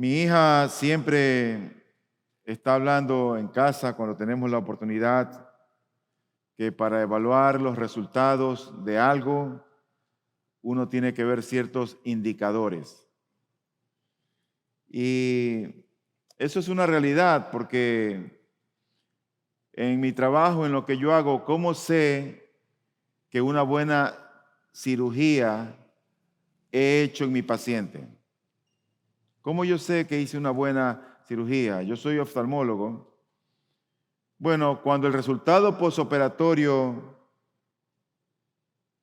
Mi hija siempre está hablando en casa cuando tenemos la oportunidad que para evaluar los resultados de algo uno tiene que ver ciertos indicadores. Y eso es una realidad porque en mi trabajo, en lo que yo hago, ¿cómo sé que una buena cirugía he hecho en mi paciente? ¿Cómo yo sé que hice una buena cirugía? Yo soy oftalmólogo. Bueno, cuando el resultado posoperatorio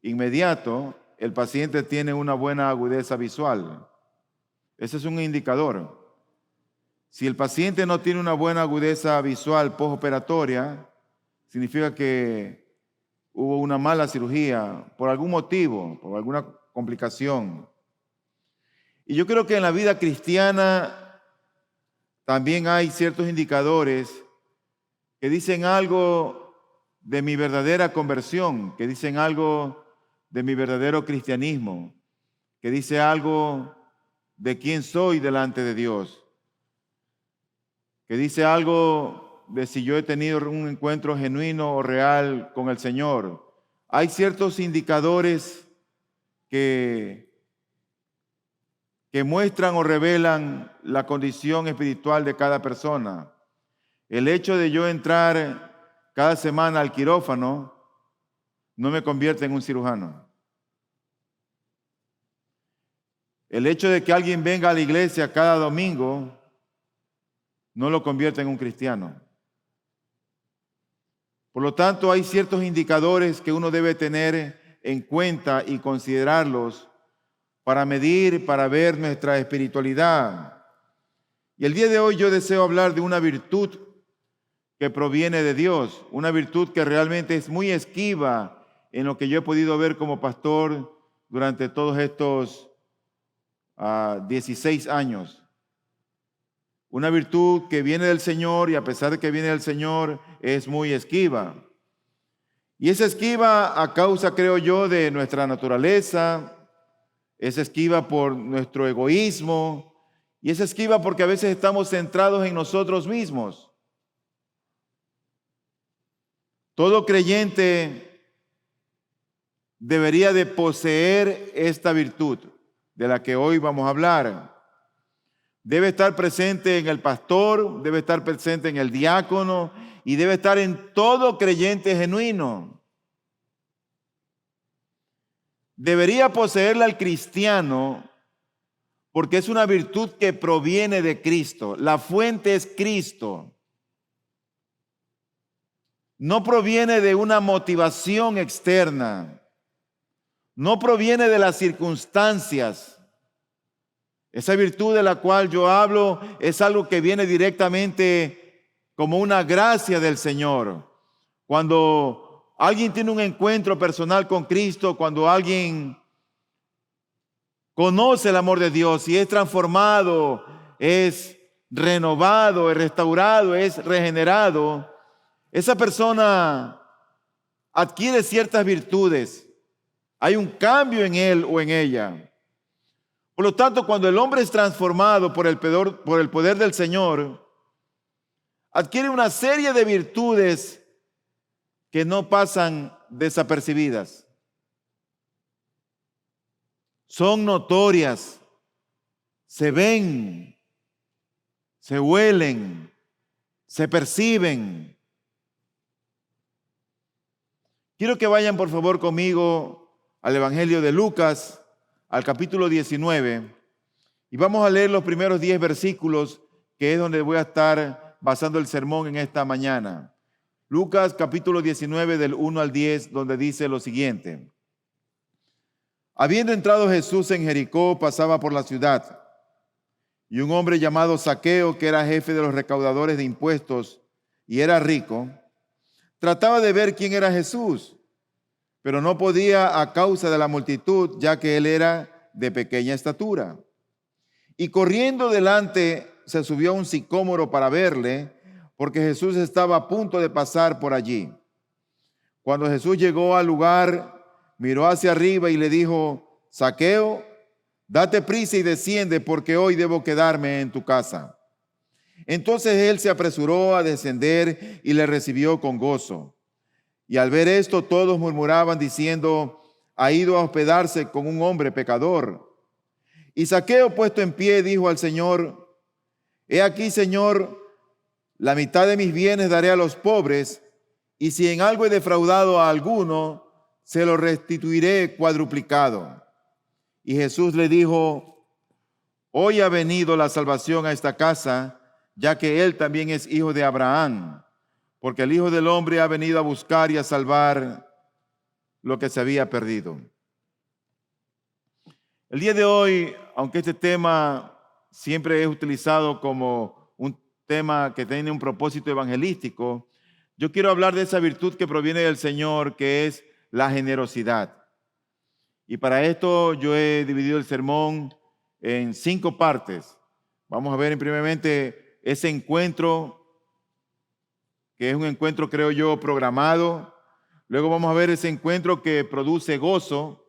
inmediato, el paciente tiene una buena agudeza visual. Ese es un indicador. Si el paciente no tiene una buena agudeza visual posoperatoria, significa que hubo una mala cirugía por algún motivo, por alguna complicación. Y yo creo que en la vida cristiana también hay ciertos indicadores que dicen algo de mi verdadera conversión, que dicen algo de mi verdadero cristianismo, que dice algo de quién soy delante de Dios, que dice algo de si yo he tenido un encuentro genuino o real con el Señor. Hay ciertos indicadores que muestran o revelan la condición espiritual de cada persona. El hecho de yo entrar cada semana al quirófano no me convierte en un cirujano. El hecho de que alguien venga a la iglesia cada domingo no lo convierte en un cristiano. Por lo tanto, hay ciertos indicadores que uno debe tener en cuenta y considerarlos para medir, para ver nuestra espiritualidad. Y el día de hoy yo deseo hablar de una virtud que proviene de Dios, una virtud que realmente es muy esquiva en lo que yo he podido ver como pastor durante todos estos 16 años. Una virtud que viene del Señor y a pesar de que viene del Señor es muy esquiva. Y es esquiva a causa, creo yo, de nuestra naturaleza, es esquiva por nuestro egoísmo y es esquiva porque a veces estamos centrados en nosotros mismos. Todo creyente debería de poseer esta virtud de la que hoy vamos a hablar. Debe estar presente en el pastor, debe estar presente en el diácono y debe estar en todo creyente genuino. Debería poseerla el cristiano porque es una virtud que proviene de Cristo. La fuente es Cristo. No proviene de una motivación externa. No proviene de las circunstancias. Esa virtud de la cual yo hablo es algo que viene directamente como una gracia del Señor. Cuando alguien tiene un encuentro personal con Cristo, cuando alguien conoce el amor de Dios y es transformado, es renovado, es restaurado, es regenerado, esa persona adquiere ciertas virtudes. Hay un cambio en él o en ella. Por lo tanto, cuando el hombre es transformado por el poder del Señor, adquiere una serie de virtudes que no pasan desapercibidas. Son notorias, se ven, se huelen, se perciben. Quiero que vayan por favor conmigo al Evangelio de Lucas, al capítulo 19, y vamos a leer los primeros 10 versículos, que es donde voy a estar basando el sermón en esta mañana. Lucas capítulo 19 del 1 al 10, donde dice lo siguiente. Habiendo entrado Jesús en Jericó, pasaba por la ciudad, y un hombre llamado Zaqueo, que era jefe de los recaudadores de impuestos y era rico, trataba de ver quién era Jesús, pero no podía a causa de la multitud, ya que él era de pequeña estatura. Y corriendo delante se subió a un sicómoro para verle, porque Jesús estaba a punto de pasar por allí. Cuando Jesús llegó al lugar, miró hacia arriba y le dijo: Zaqueo, date prisa y desciende, porque hoy debo quedarme en tu casa. Entonces él se apresuró a descender y le recibió con gozo. Y al ver esto, todos murmuraban diciendo, ha ido a hospedarse con un hombre pecador. Y Zaqueo, puesto en pie, dijo al Señor, he aquí, Señor, la mitad de mis bienes daré a los pobres, y si en algo he defraudado a alguno, se lo restituiré cuadruplicado. Y Jesús le dijo, hoy ha venido la salvación a esta casa, ya que él también es hijo de Abraham, porque el Hijo del Hombre ha venido a buscar y a salvar lo que se había perdido. El día de hoy, aunque este tema siempre es utilizado como un tema que tiene un propósito evangelístico, yo quiero hablar de esa virtud que proviene del Señor, que es la generosidad. Y para esto yo he dividido el sermón en 5 partes. Vamos a ver primeramente ese encuentro, que es un encuentro, creo yo, programado. Luego vamos a ver ese encuentro que produce gozo.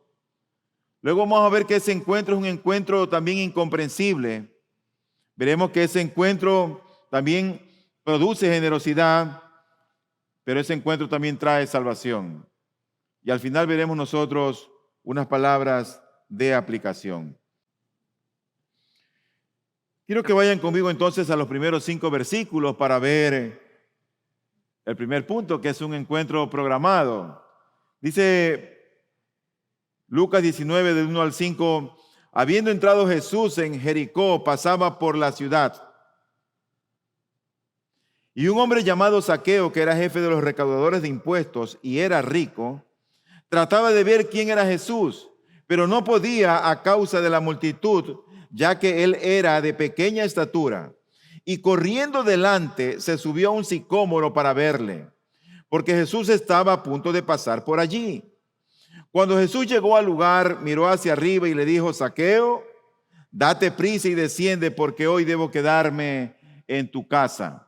Luego vamos a ver que ese encuentro es un encuentro también incomprensible. Veremos que ese encuentro también produce generosidad, pero ese encuentro también trae salvación. Y al final veremos nosotros unas palabras de aplicación. Quiero que vayan conmigo entonces a los primeros 5 versículos para ver el primer punto, que es un encuentro programado. Dice Lucas 19, del 1 al 5, habiendo entrado Jesús en Jericó, pasaba por la ciudad. Y un hombre llamado Zaqueo, que era jefe de los recaudadores de impuestos y era rico, trataba de ver quién era Jesús, pero no podía a causa de la multitud, ya que él era de pequeña estatura. Y corriendo delante, se subió a un sicómoro para verle, porque Jesús estaba a punto de pasar por allí. Cuando Jesús llegó al lugar, miró hacia arriba y le dijo, Zaqueo, date prisa y desciende, porque hoy debo quedarme en tu casa.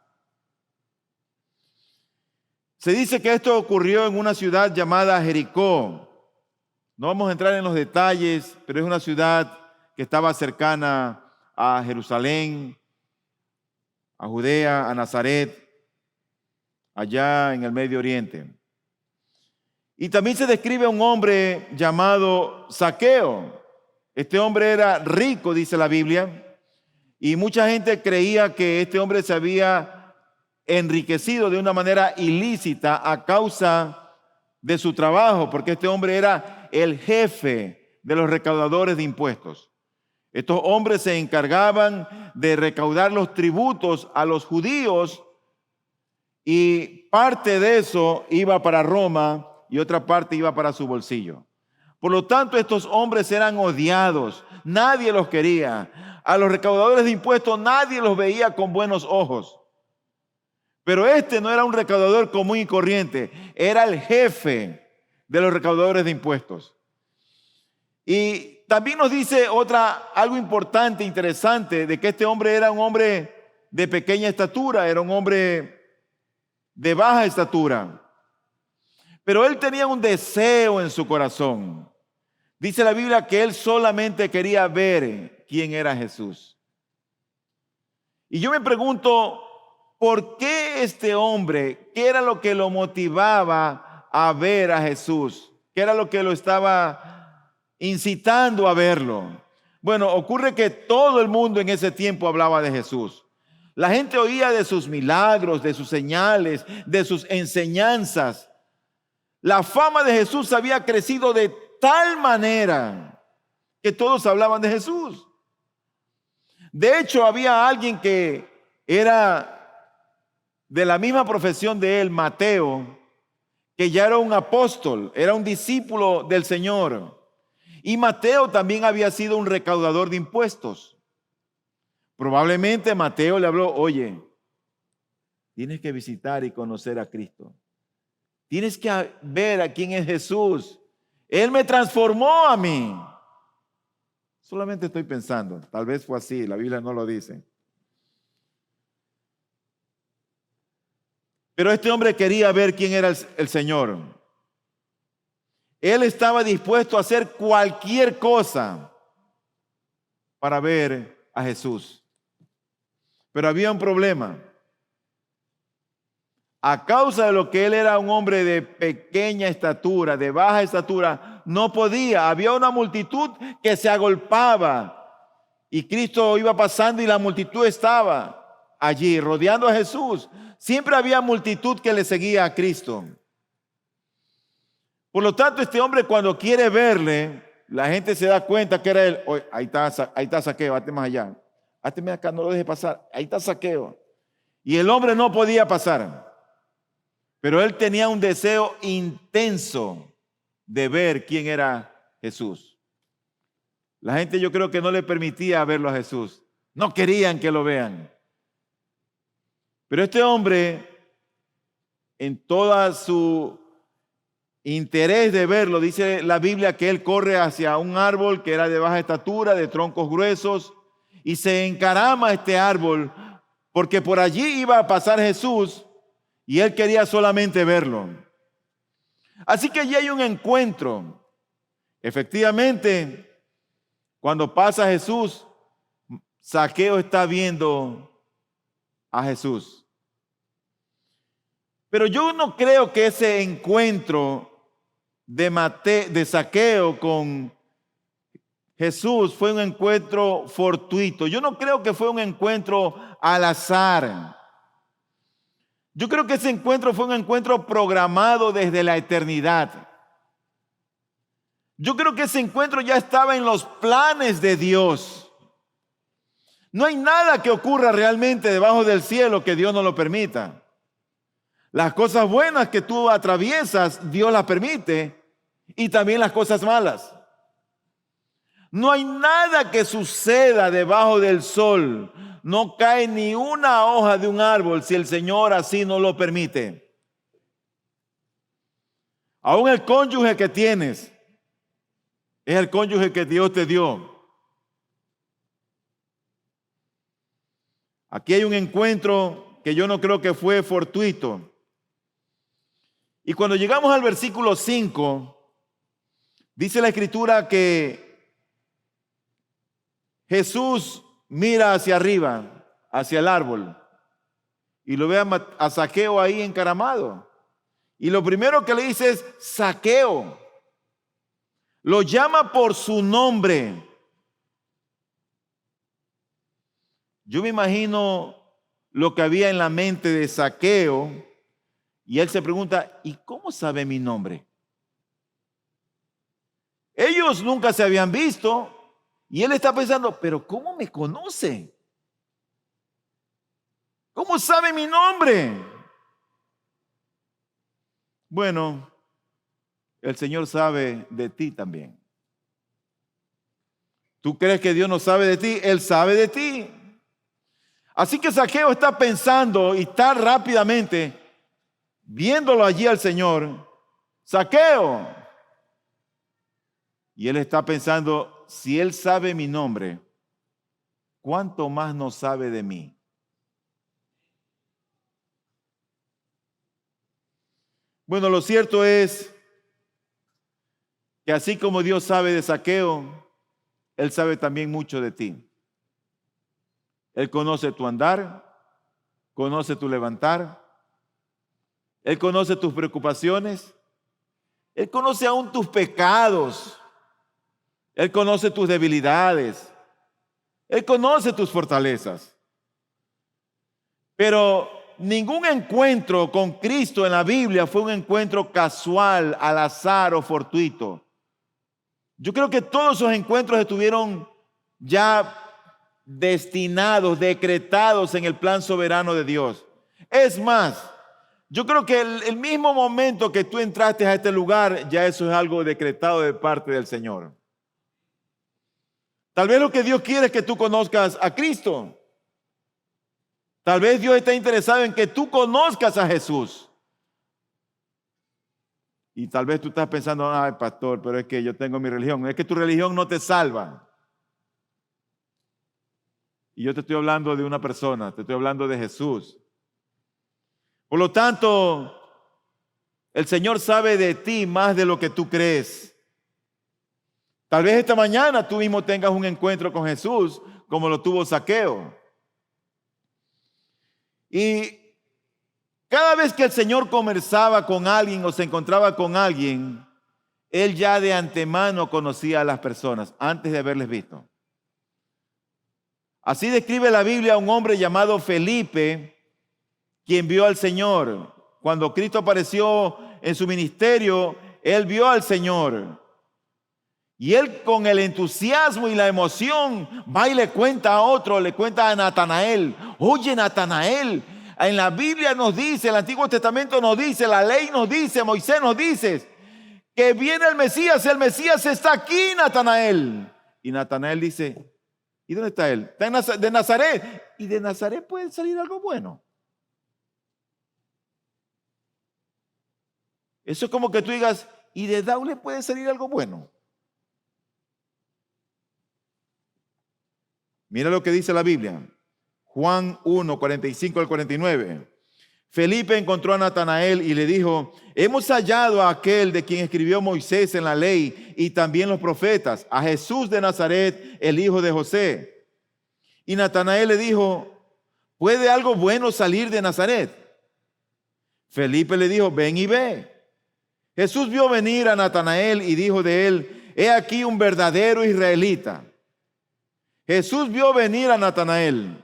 Se dice que esto ocurrió en una ciudad llamada Jericó. No vamos a entrar en los detalles, pero es una ciudad que estaba cercana a Jerusalén, a Judea, a Nazaret, allá en el Medio Oriente. Y también se describe a un hombre llamado Zaqueo. Este hombre era rico, dice la Biblia, y mucha gente creía que este hombre se había enriquecido de una manera ilícita a causa de su trabajo, porque este hombre era el jefe de los recaudadores de impuestos. Estos hombres se encargaban de recaudar los tributos a los judíos y parte de eso iba para Roma y otra parte iba para su bolsillo. Por lo tanto, estos hombres eran odiados, nadie los quería. A los recaudadores de impuestos nadie los veía con buenos ojos. Pero este no era un recaudador común y corriente, era el jefe de los recaudadores de impuestos. Y también nos dice algo importante, interesante, de que este hombre era un hombre de pequeña estatura, era un hombre de baja estatura. Pero él tenía un deseo en su corazón. Dice la Biblia que él solamente quería ver quién era Jesús. Y yo me pregunto, ¿por qué este hombre, qué era lo que lo motivaba a ver a Jesús? ¿Qué era lo que lo estaba incitando a verlo? Bueno, ocurre que todo el mundo en ese tiempo hablaba de Jesús. La gente oía de sus milagros, de sus señales, de sus enseñanzas. La fama de Jesús había crecido de tal manera que todos hablaban de Jesús. De hecho, había alguien que era de la misma profesión de él, Mateo, que ya era un apóstol, era un discípulo del Señor. Y Mateo también había sido un recaudador de impuestos. Probablemente Mateo le habló, oye, tienes que visitar y conocer a Cristo. Tienes que ver a quién es Jesús. Él me transformó a mí. Solamente estoy pensando, tal vez fue así, la Biblia no lo dice. Pero este hombre quería ver quién era el Señor. Él estaba dispuesto a hacer cualquier cosa para ver a Jesús. Pero había un problema. A causa de lo que él era un hombre de pequeña estatura, de baja estatura, no podía. Había una multitud que se agolpaba. Y Cristo iba pasando y la multitud estaba allí rodeando a Jesús. Siempre había multitud que le seguía a Cristo. Por lo tanto, este hombre cuando quiere verle, la gente se da cuenta que era él. Oye, ahí está Zaqueo, hazte más allá. Hazte acá, no lo deje pasar. Ahí está Zaqueo. Y el hombre no podía pasar. Pero él tenía un deseo intenso de ver quién era Jesús. La gente yo creo que no le permitía verlo a Jesús. No querían que lo vean. Pero este hombre, en toda su interés de verlo, dice la Biblia que él corre hacia un árbol que era de baja estatura, de troncos gruesos, y se encarama a este árbol porque por allí iba a pasar Jesús y él quería solamente verlo. Así que allí hay un encuentro. Efectivamente, cuando pasa Jesús, Zaqueo está viendo a Jesús. Pero yo no creo que ese encuentro de Zaqueo con Jesús fue un encuentro fortuito. Yo no creo que fue un encuentro al azar. Yo creo que ese encuentro fue un encuentro programado desde la eternidad. Yo creo que ese encuentro ya estaba en los planes de Dios. No hay nada que ocurra realmente debajo del cielo que Dios no lo permita. Las cosas buenas que tú atraviesas, Dios las permite, y también las cosas malas. No hay nada que suceda debajo del sol. No cae ni una hoja de un árbol si el Señor así no lo permite. Aún el cónyuge que tienes es el cónyuge que Dios te dio. Aquí hay un encuentro que yo no creo que fue fortuito. Y cuando llegamos al versículo 5, dice la Escritura que Jesús mira hacia arriba, hacia el árbol, y lo ve a Zaqueo ahí encaramado. Y lo primero que le dice es Zaqueo. Lo llama por su nombre. Yo me imagino lo que había en la mente de Zaqueo, y él se pregunta, ¿y cómo sabe mi nombre? Ellos nunca se habían visto, y él está pensando, pero ¿cómo me conoce? ¿Cómo sabe mi nombre? Bueno, el Señor sabe de ti también. ¿Tú crees que Dios no sabe de ti? Él sabe de ti. Así que Zaqueo está pensando y está rápidamente viéndolo allí al Señor. Zaqueo. Y él está pensando, si él sabe mi nombre, ¿cuánto más no sabe de mí? Bueno, lo cierto es que así como Dios sabe de Zaqueo, Él sabe también mucho de ti. Él conoce tu andar, conoce tu levantar, Él conoce tus preocupaciones, Él conoce aún tus pecados, Él conoce tus debilidades, Él conoce tus fortalezas. Pero ningún encuentro con Cristo en la Biblia fue un encuentro casual, al azar o fortuito. Yo creo que todos esos encuentros estuvieron ya destinados, decretados en el plan soberano de Dios. Es más, yo creo que el mismo momento que tú entraste a este lugar, ya eso es algo decretado de parte del Señor. Tal vez lo que Dios quiere es que tú conozcas a Cristo. Tal vez Dios está interesado en que tú conozcas a Jesús. Y tal vez tú estás pensando, ay, pastor, pero es que yo tengo mi religión. Es que tu religión no te salva. Y yo te estoy hablando de una persona, te estoy hablando de Jesús. Por lo tanto, el Señor sabe de ti más de lo que tú crees. Tal vez esta mañana tú mismo tengas un encuentro con Jesús como lo tuvo Zaqueo. Y cada vez que el Señor conversaba con alguien o se encontraba con alguien, Él ya de antemano conocía a las personas antes de haberles visto. Así describe la Biblia a un hombre llamado Felipe, quien vio al Señor. Cuando Cristo apareció en su ministerio, él vio al Señor. Y él, con el entusiasmo y la emoción, va y le cuenta a otro, le cuenta a Natanael. Oye, Natanael, en la Biblia nos dice, el Antiguo Testamento nos dice, la ley nos dice, Moisés nos dice, que viene el Mesías está aquí, Natanael. Y Natanael dice, ¿y dónde está él? Está de Nazaret. ¿Y de Nazaret puede salir algo bueno? Eso es como que tú digas, ¿y de Daule puede salir algo bueno? Mira lo que dice la Biblia. Juan 1, 45 al 49. Felipe encontró a Natanael y le dijo, hemos hallado a aquel de quien escribió Moisés en la ley y también los profetas, a Jesús de Nazaret, el hijo de José. Y Natanael le dijo, ¿puede algo bueno salir de Nazaret? Felipe le dijo, ven y ve. Jesús vio venir a Natanael y dijo de él, he aquí un verdadero israelita. Jesús vio venir a Natanael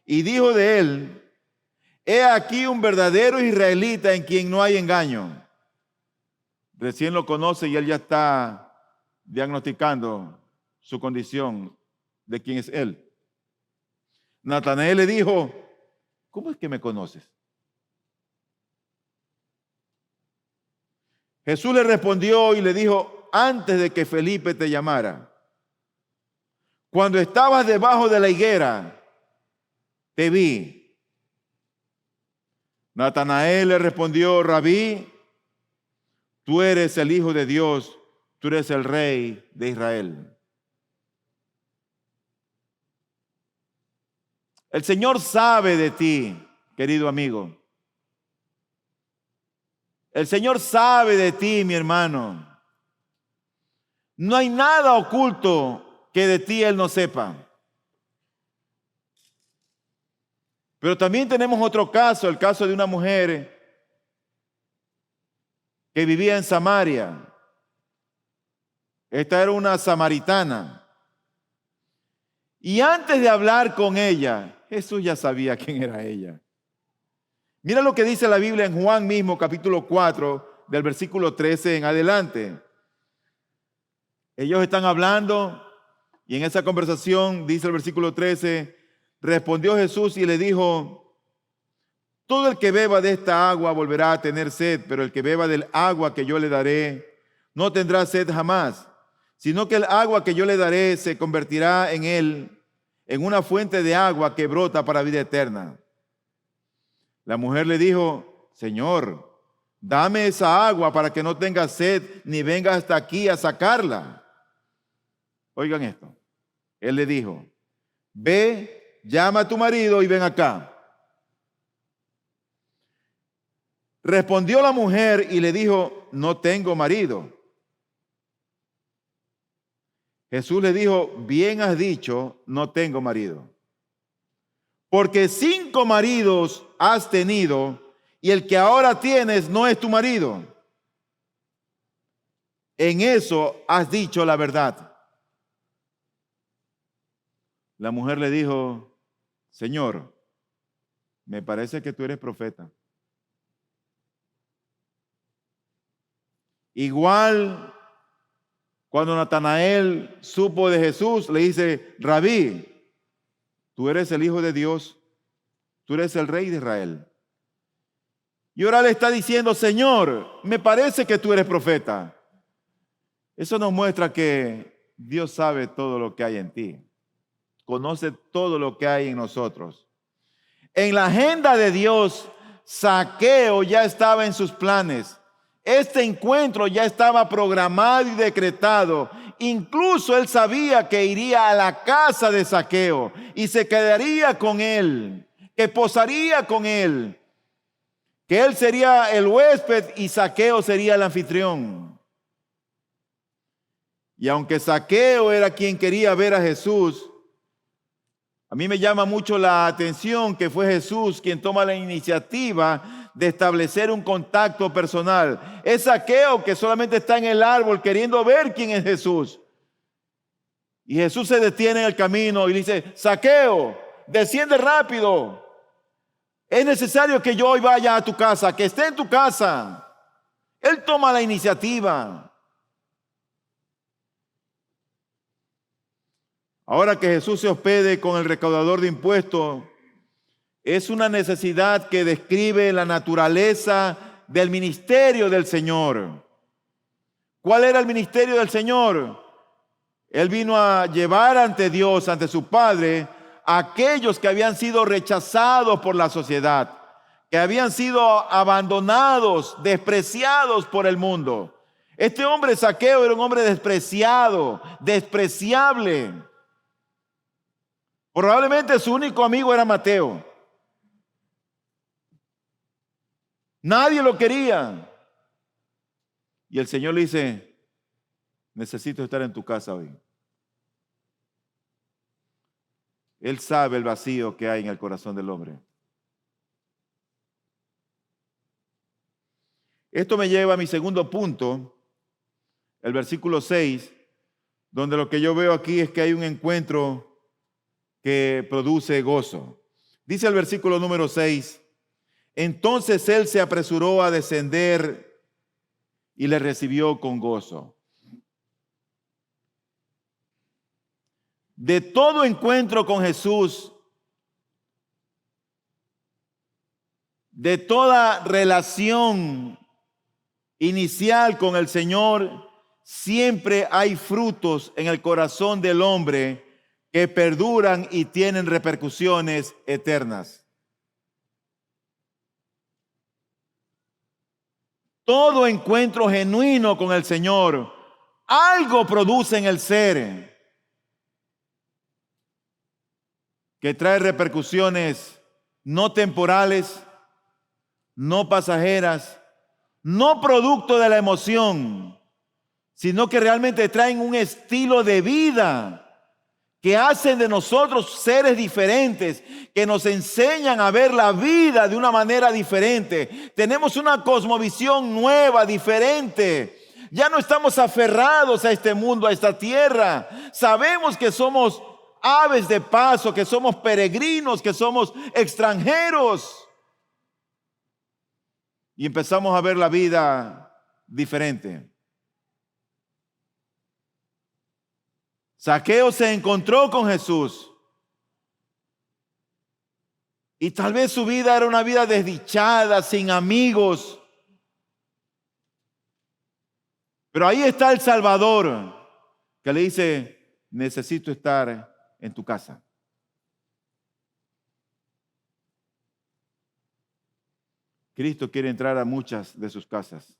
y dijo de él, he aquí un verdadero israelita en quien no hay engaño. Recién lo conoce y él ya está diagnosticando su condición de quién es él. Natanael le dijo, ¿cómo es que me conoces? Jesús le respondió y le dijo, antes de que Felipe te llamara, cuando estabas debajo de la higuera, te vi. Natanael le respondió, Rabí, tú eres el Hijo de Dios, tú eres el Rey de Israel. El Señor sabe de ti, querido amigo. El Señor sabe de ti, mi hermano. No hay nada oculto que de ti Él no sepa. Pero también tenemos otro caso, el caso de una mujer que vivía en Samaria. Esta era una samaritana. Y antes de hablar con ella, Jesús ya sabía quién era ella. Mira lo que dice la Biblia en Juan mismo, capítulo 4, del versículo 13 en adelante. Ellos están hablando y en esa conversación, dice el versículo 13, respondió Jesús y le dijo, todo el que beba de esta agua volverá a tener sed, pero el que beba del agua que yo le daré no tendrá sed jamás, sino que el agua que yo le daré se convertirá en él en una fuente de agua que brota para vida eterna. La mujer le dijo, Señor, dame esa agua para que no tenga sed ni venga hasta aquí a sacarla. Oigan esto. Él le dijo, ve, llama a tu marido y ven acá. Respondió la mujer y le dijo, no tengo marido. Jesús le dijo, bien has dicho, no tengo marido. Porque 5 maridos has tenido y el que ahora tienes no es tu marido. En eso has dicho la verdad. La mujer le dijo, Señor, me parece que tú eres profeta. Igual, cuando Natanael supo de Jesús, le dice, Rabí, tú eres el Hijo de Dios, tú eres el Rey de Israel. Y ahora le está diciendo, Señor, me parece que tú eres profeta. Eso nos muestra que Dios sabe todo lo que hay en ti. Conoce todo lo que hay en nosotros. En la agenda de Dios, Zaqueo ya estaba en sus planes. Este encuentro ya estaba programado y decretado. Incluso él sabía que iría a la casa de Zaqueo y se quedaría con él, que posaría con él, que él sería el huésped y Zaqueo sería el anfitrión. Y aunque Zaqueo era quien quería ver a Jesús, a mí me llama mucho la atención que fue Jesús quien toma la iniciativa de establecer un contacto personal. Es Zaqueo que solamente está en el árbol queriendo ver quién es Jesús. Y Jesús se detiene en el camino y dice: Zaqueo, desciende rápido. Es necesario que yo hoy vaya a tu casa, que esté en tu casa. Él toma la iniciativa. Ahora que Jesús se hospede con el recaudador de impuestos, es una necesidad que describe la naturaleza del ministerio del Señor. ¿Cuál era el ministerio del Señor? Él vino a llevar ante Dios, ante su Padre, a aquellos que habían sido rechazados por la sociedad, que habían sido abandonados, despreciados por el mundo. Este hombre Zaqueo era un hombre despreciado, despreciable. Probablemente su único amigo era Mateo. Nadie lo quería. Y el Señor le dice: necesito estar en tu casa hoy. Él sabe el vacío que hay en el corazón del hombre. Esto me lleva a mi segundo punto, el versículo 6, donde lo que yo veo aquí es que hay un encuentro que produce gozo. Dice el versículo número 6: entonces él se apresuró a descender y le recibió con gozo. De todo encuentro con Jesús, de toda relación inicial con el Señor, siempre hay frutos en el corazón del hombre que perduran y tienen repercusiones eternas. Todo encuentro genuino con el Señor, algo produce en el ser que trae repercusiones no temporales, no pasajeras, no producto de la emoción, sino que realmente traen un estilo de vida que hacen de nosotros seres diferentes, que nos enseñan a ver la vida de una manera diferente. Tenemos una cosmovisión nueva, diferente. Ya no estamos aferrados a este mundo, a esta tierra. Sabemos que somos aves de paso, que somos peregrinos, que somos extranjeros. Y empezamos a ver la vida diferente. Zaqueo se encontró con Jesús. Y tal vez su vida era una vida desdichada, sin amigos. Pero ahí está el Salvador, que le dice: necesito estar en tu casa. Cristo quiere entrar a muchas de sus casas.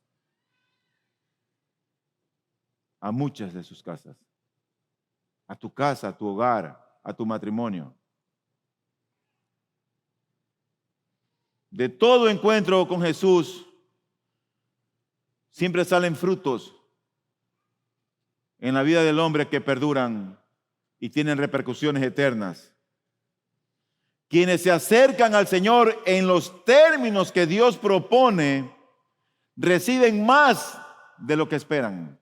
A muchas de sus casas. A tu casa, a tu hogar, a tu matrimonio. De todo encuentro con Jesús, siempre salen frutos en la vida del hombre que perduran y tienen repercusiones eternas. Quienes se acercan al Señor en los términos que Dios propone, reciben más de lo que esperan.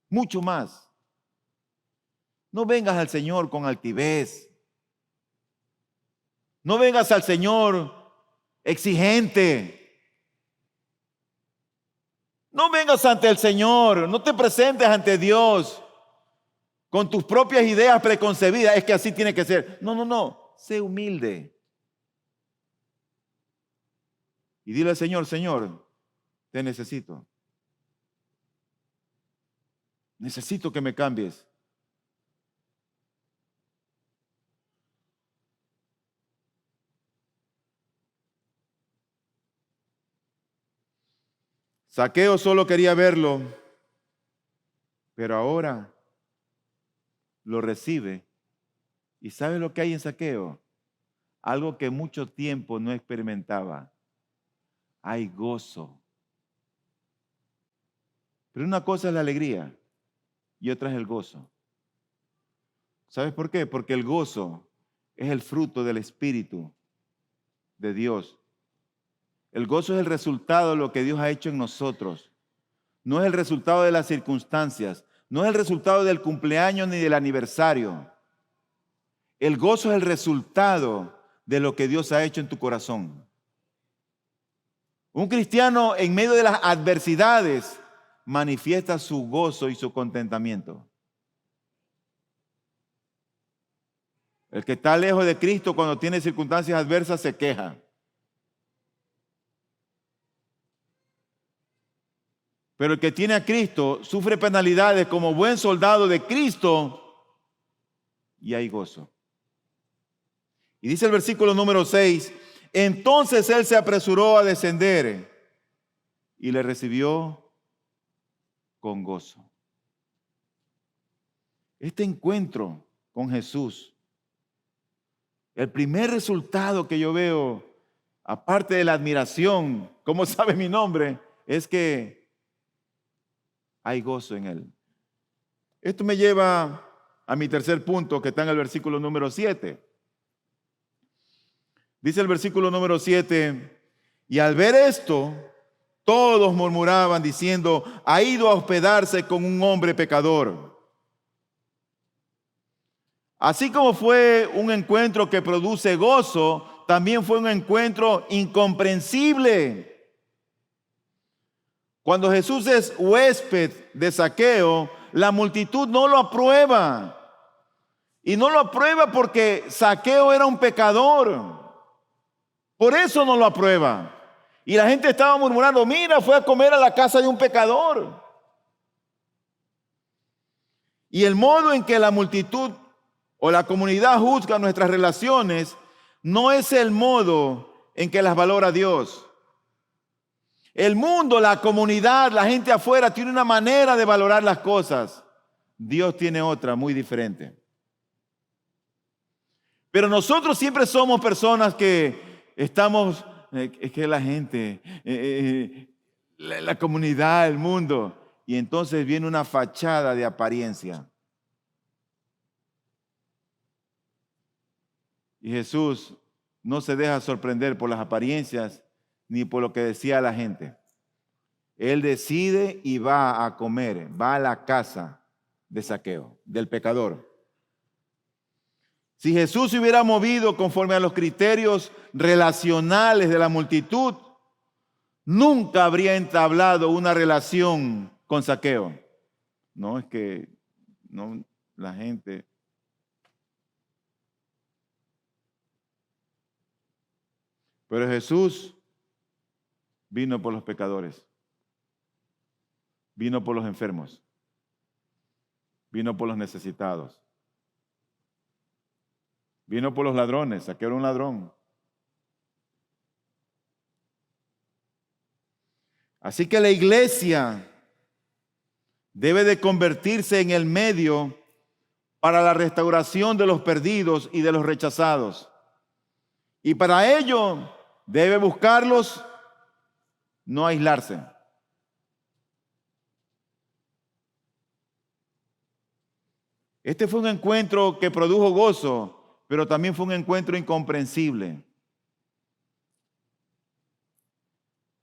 Mucho más. No vengas al Señor con altivez. No vengas al Señor exigente. No vengas ante el Señor. No te presentes ante Dios con tus propias ideas preconcebidas. Es que así tiene que ser. No. Sé humilde. Y dile al Señor: Señor, te necesito. Necesito que me cambies. Zaqueo solo quería verlo, pero ahora lo recibe. ¿Y sabe lo que hay en Zaqueo? Algo que mucho tiempo no experimentaba. Hay gozo. Pero una cosa es la alegría y otra es el gozo. ¿Sabes por qué? Porque el gozo es el fruto del Espíritu de Dios. El gozo es el resultado de lo que Dios ha hecho en nosotros. No es el resultado de las circunstancias. No es el resultado del cumpleaños ni del aniversario. El gozo es el resultado de lo que Dios ha hecho en tu corazón. Un cristiano en medio de las adversidades manifiesta su gozo y su contentamiento. El que está lejos de Cristo cuando tiene circunstancias adversas se queja. Pero el que tiene a Cristo sufre penalidades como buen soldado de Cristo y hay gozo. Y dice el versículo número 6, entonces él se apresuró a descender y le recibió con gozo. Este encuentro con Jesús, el primer resultado que yo veo, aparte de la admiración, ¿cómo sabe mi nombre? Es que hay gozo en él. Esto me lleva a mi tercer punto que está en el versículo número 7. Dice el versículo número 7, y al ver esto, todos murmuraban diciendo, ha ido a hospedarse con un hombre pecador. Así como fue un encuentro que produce gozo, también fue un encuentro incomprensible. Cuando Jesús es huésped de Zaqueo, la multitud no lo aprueba. Y no lo aprueba porque Zaqueo era un pecador. Por eso no lo aprueba. Y la gente estaba murmurando, mira, fue a comer a la casa de un pecador. Y el modo en que la multitud o la comunidad juzga nuestras relaciones no es el modo en que las valora Dios. El mundo, la comunidad, la gente afuera tiene una manera de valorar las cosas. Dios tiene otra muy diferente. Pero nosotros siempre somos personas que estamos, es que la gente, la comunidad, el mundo, y entonces viene una fachada de apariencia. Y Jesús no se deja sorprender por las apariencias ni por lo que decía la gente. Él decide y va a comer, va a la casa de Zaqueo, del pecador. Si Jesús se hubiera movido conforme a los criterios relacionales de la multitud, nunca habría entablado una relación con Zaqueo. No, es que no, la gente. Pero Jesús vino por los pecadores, vino por los enfermos, vino por los necesitados, vino por los ladrones. Zaqueo era un ladrón. Así que la iglesia debe de convertirse en el medio para la restauración de los perdidos y de los rechazados. Y para ello debe buscarlos, no aislarse. Este fue un encuentro que produjo gozo, pero también fue un encuentro incomprensible.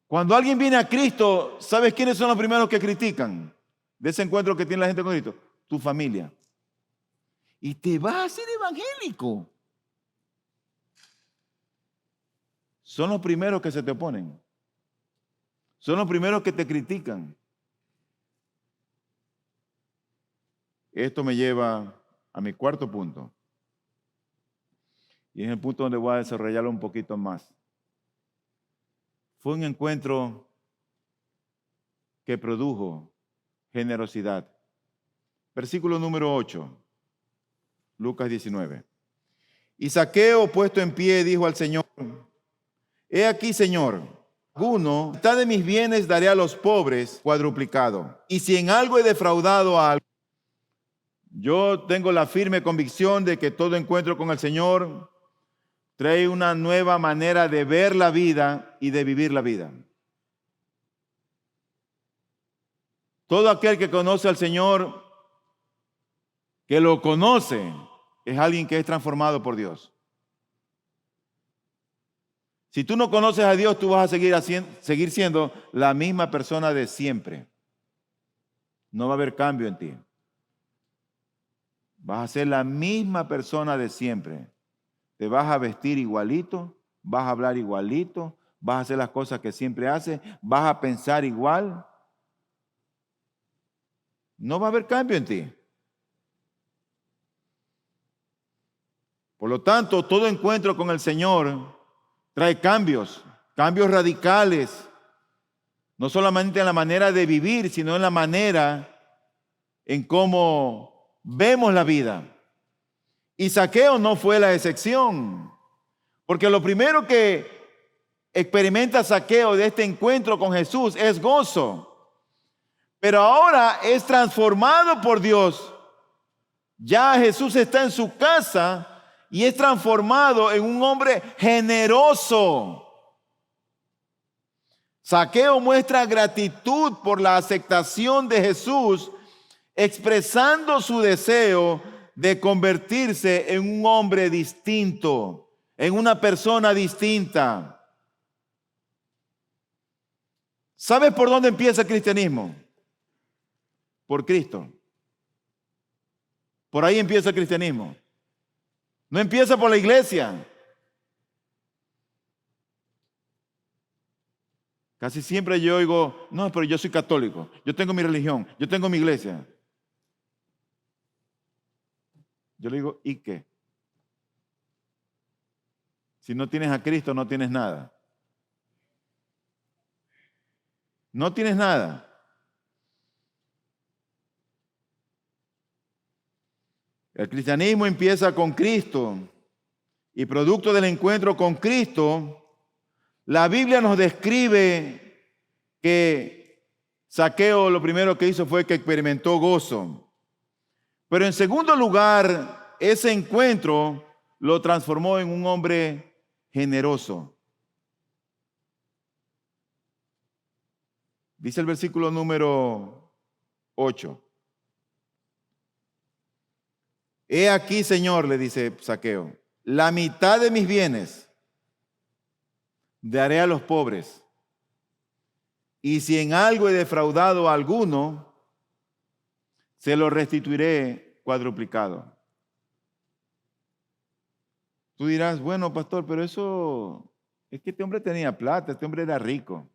Cuando alguien viene a Cristo, ¿sabes quiénes son los primeros que critican de ese encuentro que tiene la gente con Cristo? Tu familia. Y te vas a hacer evangélico. Son los primeros que se te oponen. Son los primeros que te critican. Esto me lleva a mi cuarto punto. Y es el punto donde voy a desarrollarlo un poquito más. Fue un encuentro que produjo generosidad. Versículo número 8, Lucas 19. Y Zaqueo, puesto en pie, dijo al Señor, he aquí, Señor, alguno, mitad de mis bienes daré a los pobres cuadruplicado. Y si en algo he defraudado a alguno, yo tengo la firme convicción de que todo encuentro con el Señor trae una nueva manera de ver la vida y de vivir la vida. Todo aquel que conoce al Señor que lo conoce, es alguien que es transformado por Dios. Si tú no conoces a Dios, tú vas a seguir siendo la misma persona de siempre. No va a haber cambio en ti. Vas a ser la misma persona de siempre. Te vas a vestir igualito, vas a hablar igualito, vas a hacer las cosas que siempre haces, vas a pensar igual. No va a haber cambio en ti. Por lo tanto, todo encuentro con el Señor trae cambios radicales, no solamente en la manera de vivir, sino en la manera en cómo vemos la vida. Y Zaqueo no fue la excepción, porque lo primero que experimenta Zaqueo de este encuentro con Jesús es gozo, pero ahora es transformado por Dios. Ya Jesús está en su casa y es transformado en un hombre generoso. Zaqueo muestra gratitud por la aceptación de Jesús, expresando su deseo de convertirse en un hombre distinto, en una persona distinta. ¿Sabes por dónde empieza el cristianismo? Por Cristo. Por ahí empieza el cristianismo. No empieza por la iglesia. Casi siempre yo oigo, no, pero yo soy católico, yo tengo mi religión, yo tengo mi iglesia. Yo le digo, ¿y qué? Si no tienes a Cristo, no tienes nada. No tienes nada. El cristianismo empieza con Cristo y producto del encuentro con Cristo, la Biblia nos describe que Zaqueo lo primero que hizo fue que experimentó gozo. Pero en segundo lugar, ese encuentro lo transformó en un hombre generoso. Dice el versículo número 8. He aquí, Señor, le dice Zaqueo, la mitad de mis bienes daré a los pobres. Y si en algo he defraudado a alguno, se lo restituiré cuadruplicado. Tú dirás, bueno, pastor, pero eso es que este hombre tenía plata, este hombre era rico.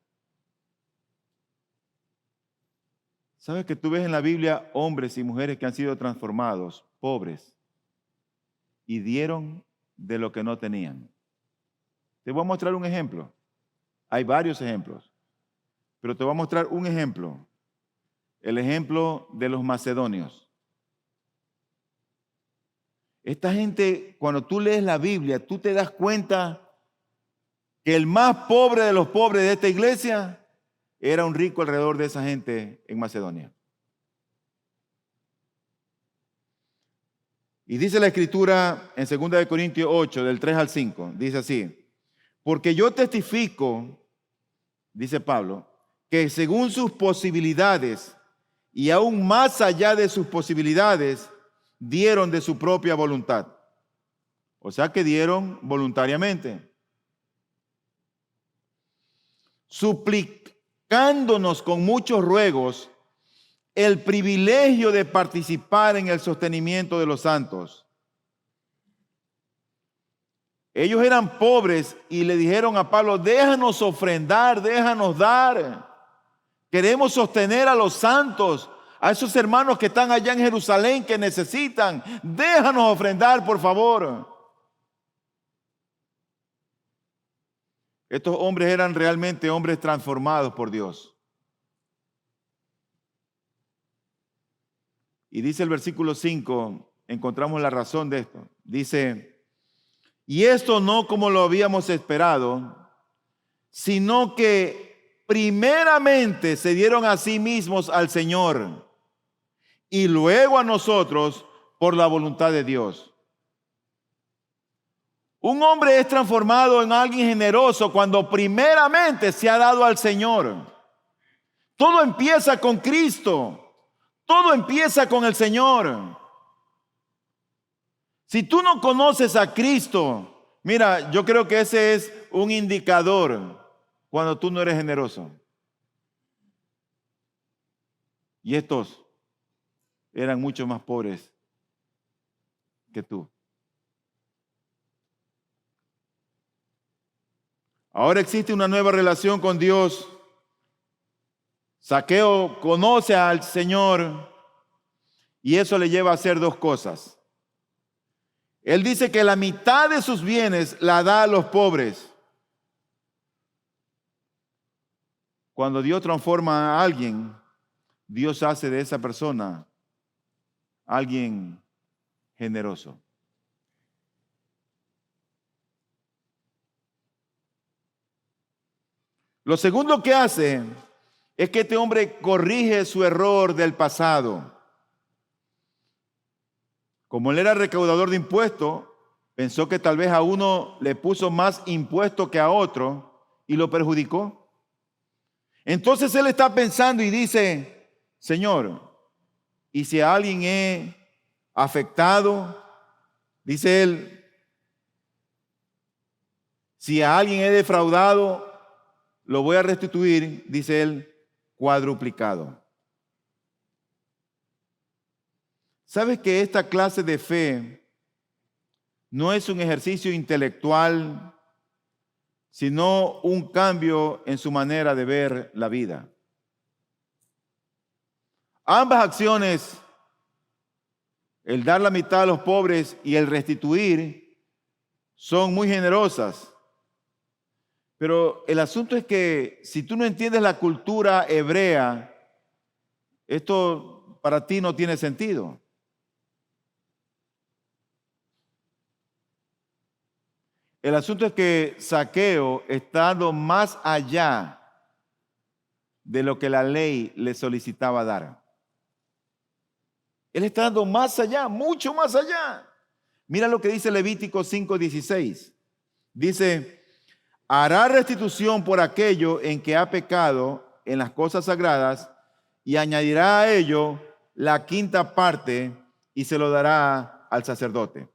¿Sabes que tú ves en la Biblia hombres y mujeres que han sido transformados, pobres, y dieron de lo que no tenían? Te voy a mostrar un ejemplo. Hay varios ejemplos, pero te voy a mostrar un ejemplo. El ejemplo de los macedonios. Esta gente, cuando tú lees la Biblia, tú te das cuenta que el más pobre de los pobres de esta iglesia era un rico alrededor de esa gente en Macedonia. Y dice la Escritura en 2 Corintios 8, del 3 al 5, dice así: porque yo testifico, dice Pablo, que según sus posibilidades y aún más allá de sus posibilidades, dieron de su propia voluntad. O sea que dieron voluntariamente. Suplicándonos con muchos ruegos el privilegio de participar en el sostenimiento de los santos. Ellos eran pobres y le dijeron a Pablo, déjanos ofrendar, déjanos dar. Queremos sostener a los santos, a esos hermanos que están allá en Jerusalén que necesitan. Déjanos ofrendar, por favor. Estos hombres eran realmente hombres transformados por Dios. Y dice el versículo 5, encontramos la razón de esto. Dice, y esto no como lo habíamos esperado, sino que primeramente se dieron a sí mismos al Señor y luego a nosotros por la voluntad de Dios. Un hombre es transformado en alguien generoso cuando primeramente se ha dado al Señor. Todo empieza con Cristo. Todo empieza con el Señor. Si tú no conoces a Cristo, mira, yo creo que ese es un indicador cuando tú no eres generoso. Y estos eran mucho más pobres que tú. Ahora existe una nueva relación con Dios. Zaqueo conoce al Señor y eso le lleva a hacer dos cosas. Él dice que la mitad de sus bienes la da a los pobres. Cuando Dios transforma a alguien, Dios hace de esa persona alguien generoso. Lo segundo que hace es que este hombre corrige su error del pasado. Como él era recaudador de impuestos, pensó que tal vez a uno le puso más impuesto que a otro y lo perjudicó. Entonces él está pensando y dice, Señor, ¿y si a alguien he afectado? Dice él, si a alguien he defraudado, lo voy a restituir, dice él, cuadruplicado. ¿Sabes que esta clase de fe no es un ejercicio intelectual, sino un cambio en su manera de ver la vida? Ambas acciones, el dar la mitad a los pobres y el restituir, son muy generosas. Pero el asunto es que si tú no entiendes la cultura hebrea, esto para ti no tiene sentido. El asunto es que Zaqueo está dando más allá de lo que la ley le solicitaba dar. Él está dando más allá, mucho más allá. Mira lo que dice Levítico 5:16. Dice, hará restitución por aquello en que ha pecado en las cosas sagradas y añadirá a ello la quinta parte y se lo dará al sacerdote.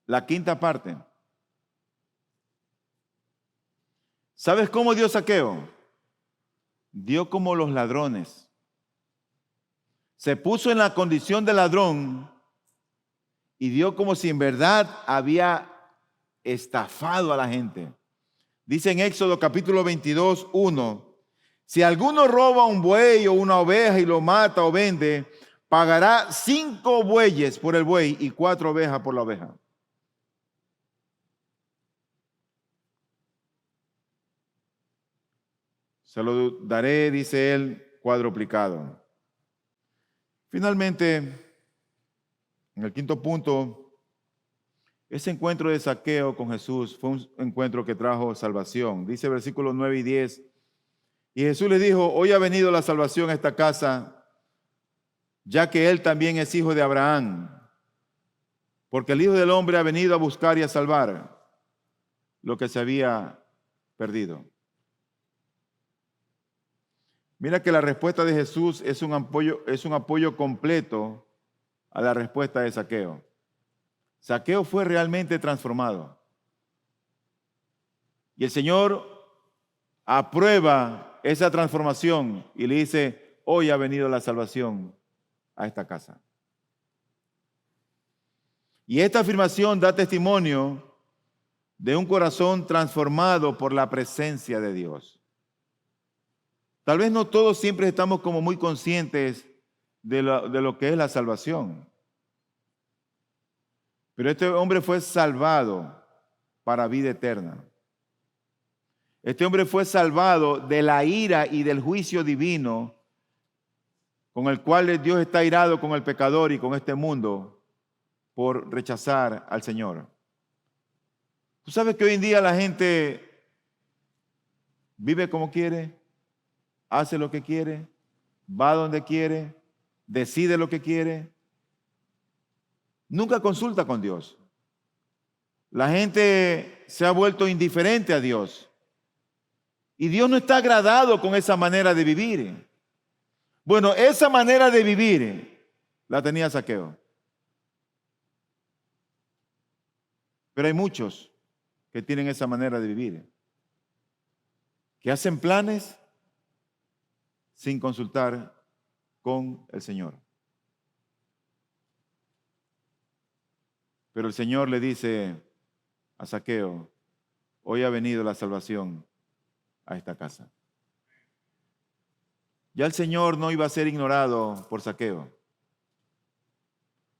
La quinta parte. ¿Sabes cómo dio Zaqueo? Dio como los ladrones. Se puso en la condición de ladrón y dio como si en verdad había estafado a la gente. Dice en Éxodo capítulo 22, 1, si alguno roba un buey o una oveja y lo mata o vende, pagará 5 bueyes por el buey y 4 ovejas por la oveja. Se lo daré, dice él, cuadruplicado. Finalmente, en el quinto punto, ese encuentro de Zaqueo con Jesús fue un encuentro que trajo salvación. Dice versículos 9 y 10. Y Jesús le dijo, hoy ha venido la salvación a esta casa, ya que él también es hijo de Abraham. Porque el Hijo del Hombre ha venido a buscar y a salvar lo que se había perdido. Mira que la respuesta de Jesús es un apoyo completo a la respuesta de Zaqueo. Zaqueo fue realmente transformado. Y el Señor aprueba esa transformación y le dice, hoy ha venido la salvación a esta casa. Y esta afirmación da testimonio de un corazón transformado por la presencia de Dios. Tal vez no todos siempre estamos como muy conscientes de lo que es la salvación. Pero este hombre fue salvado para vida eterna. Este hombre fue salvado de la ira y del juicio divino con el cual Dios está irado con el pecador y con este mundo por rechazar al Señor. ¿Tú sabes que hoy en día la gente vive como quiere? Hace lo que quiere, va donde quiere, decide lo que quiere. Nunca consulta con Dios. La gente se ha vuelto indiferente a Dios. Y Dios no está agradado con esa manera de vivir. Bueno, esa manera de vivir la tenía Zaqueo. Pero hay muchos que tienen esa manera de vivir, que hacen planes sin consultar con el Señor. Pero el Señor le dice a Zaqueo, hoy ha venido la salvación a esta casa. Ya el Señor no iba a ser ignorado por Zaqueo.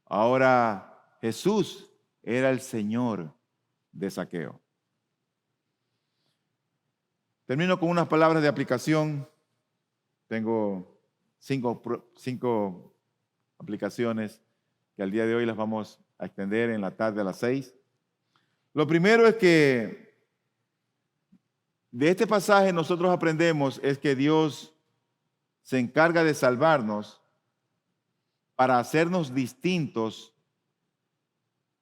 Ahora Jesús era el Señor de Zaqueo. Termino con unas palabras de aplicación. Tengo cinco aplicaciones que al día de hoy las vamos a extender en la tarde a las 6. Lo primero es que de este pasaje nosotros aprendemos es que Dios se encarga de salvarnos para hacernos distintos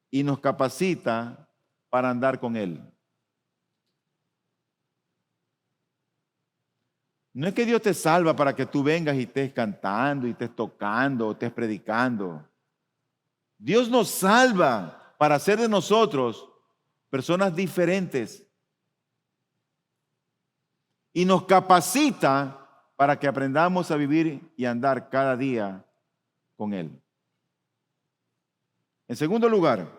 y nos capacita para andar con Él. No es que Dios te salva para que tú vengas y estés cantando y estés tocando o estés predicando. Dios nos salva para hacer de nosotros personas diferentes y nos capacita para que aprendamos a vivir y andar cada día con Él. En segundo lugar,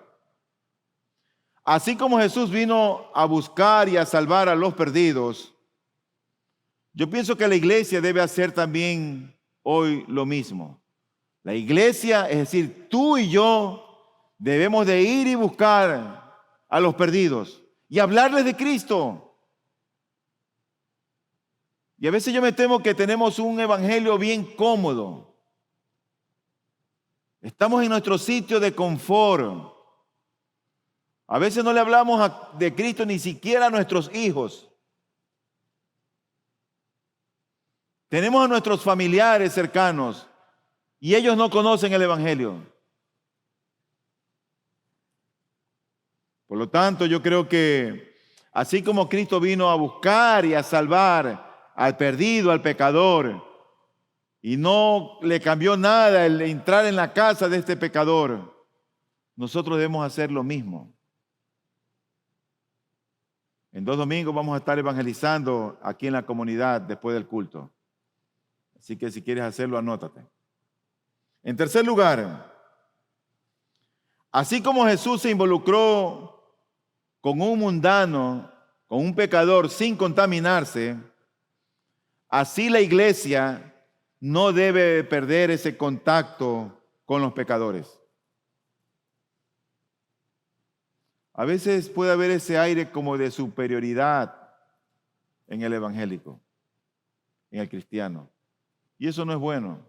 así como Jesús vino a buscar y a salvar a los perdidos, yo pienso que la iglesia debe hacer también hoy lo mismo. La iglesia, es decir, tú y yo, debemos de ir y buscar a los perdidos y hablarles de Cristo. Y a veces yo me temo que tenemos un evangelio bien cómodo. Estamos en nuestro sitio de confort. A veces no le hablamos de Cristo ni siquiera a nuestros hijos. Tenemos a nuestros familiares cercanos y ellos no conocen el evangelio. Por lo tanto, yo creo que así como Cristo vino a buscar y a salvar al perdido, al pecador, y no le cambió nada el entrar en la casa de este pecador, nosotros debemos hacer lo mismo. En 2 domingos vamos a estar evangelizando aquí en la comunidad después del culto. Así que si quieres hacerlo, anótate. En tercer lugar, así como Jesús se involucró con un mundano, con un pecador sin contaminarse, así la iglesia no debe perder ese contacto con los pecadores. A veces puede haber ese aire como de superioridad en el evangélico, en el cristiano. Y eso no es bueno.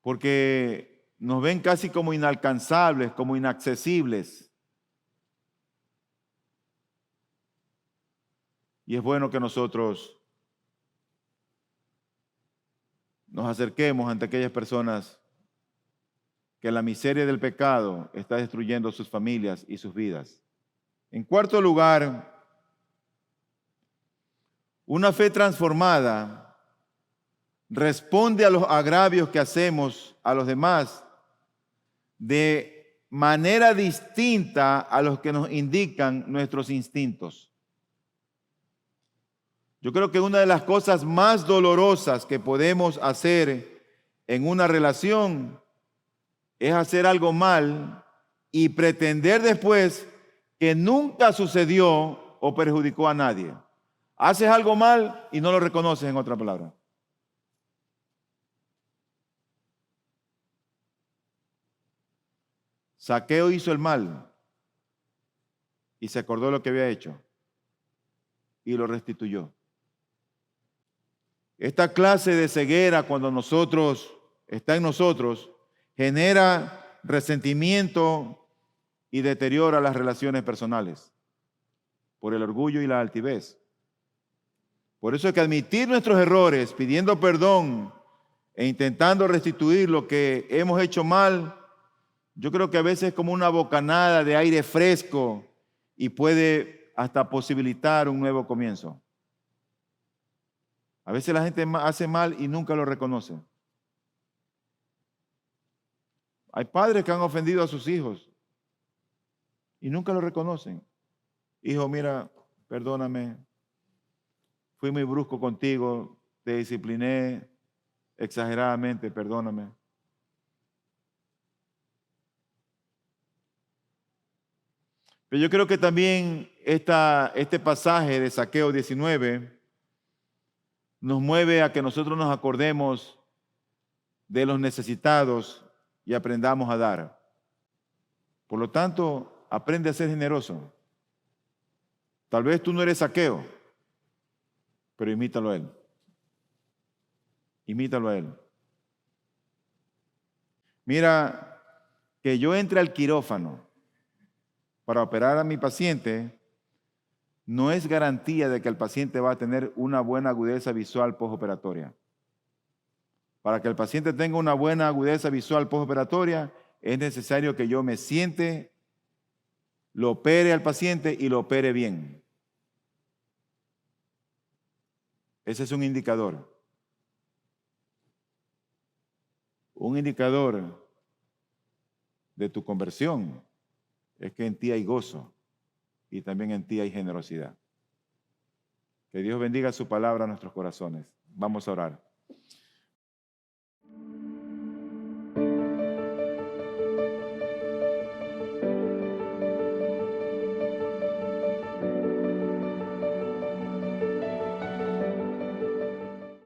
Porque nos ven casi como inalcanzables, como inaccesibles. Y es bueno que nosotros nos acerquemos ante aquellas personas que la miseria del pecado está destruyendo sus familias y sus vidas. En cuarto lugar, una fe transformada responde a los agravios que hacemos a los demás de manera distinta a los que nos indican nuestros instintos. Yo creo que una de las cosas más dolorosas que podemos hacer en una relación es hacer algo mal y pretender después que nunca sucedió o perjudicó a nadie. Haces algo mal y no lo reconoces, en otra palabra. Zaqueo hizo el mal y se acordó de lo que había hecho y lo restituyó. Esta clase de ceguera, cuando está en nosotros, genera resentimiento y deteriora las relaciones personales por el orgullo y la altivez. Por eso hay que admitir nuestros errores, pidiendo perdón e intentando restituir lo que hemos hecho mal. Yo creo que a veces es como una bocanada de aire fresco y puede hasta posibilitar un nuevo comienzo. A veces la gente hace mal y nunca lo reconoce. Hay padres que han ofendido a sus hijos y nunca lo reconocen. Hijo, mira, perdóname, fui muy brusco contigo, te discipliné exageradamente, perdóname. Pero yo creo que también este pasaje de Zaqueo 19 nos mueve a que nosotros nos acordemos de los necesitados y aprendamos a dar. Por lo tanto, aprende a ser generoso. Tal vez tú no eres Zaqueo, pero imítalo a él. Imítalo a él. Mira, que yo entre al quirófano para operar a mi paciente no es garantía de que el paciente va a tener una buena agudeza visual postoperatoria. Para que el paciente tenga una buena agudeza visual postoperatoria, es necesario que yo me siente, lo opere al paciente y lo opere bien. Ese es un indicador. Un indicador de tu conversión es que en ti hay gozo y también en ti hay generosidad. Que Dios bendiga su palabra a nuestros corazones. Vamos a orar.